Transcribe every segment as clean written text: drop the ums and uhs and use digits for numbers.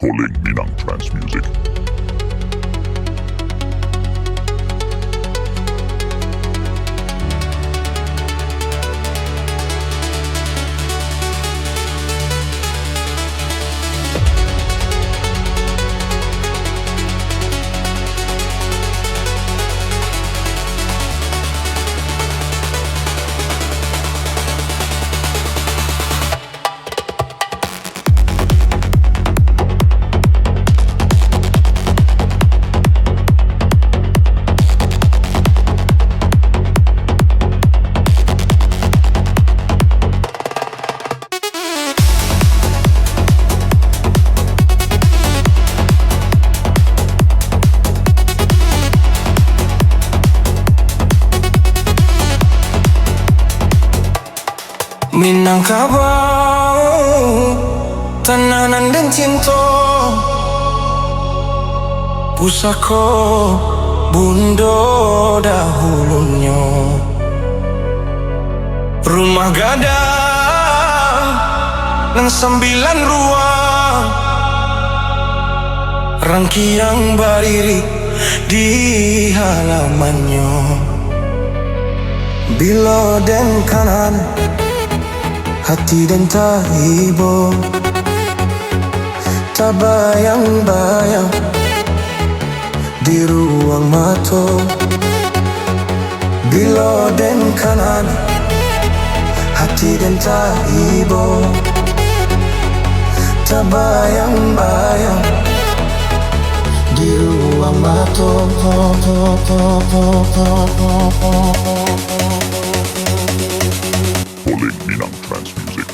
Calling Minang Trance Music. Minang Kabau, tenanan dan cinta, pusaka bundo dahulunya. Rumah gadang dan 9 ruang, rangkaian berdiri di halamannya. Bila dan kanan hati dan tak ibu, tak bayang-bayang di ruang mata. Bila dan kanan hati dan tak ibu, tak bayang-bayang di ruang mata. Calling Minang Trance Music.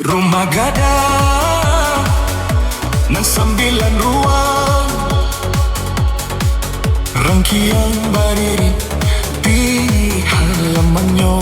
Rumah gadang dan 9 ruang, rangkaian berdiri di halamannya.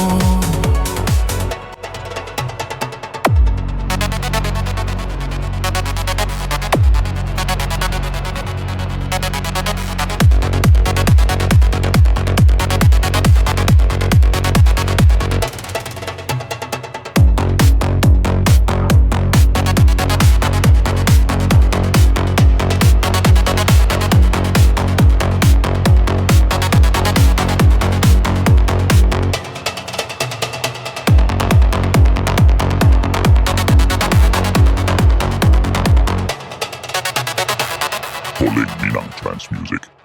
Calling Minang Trance Music.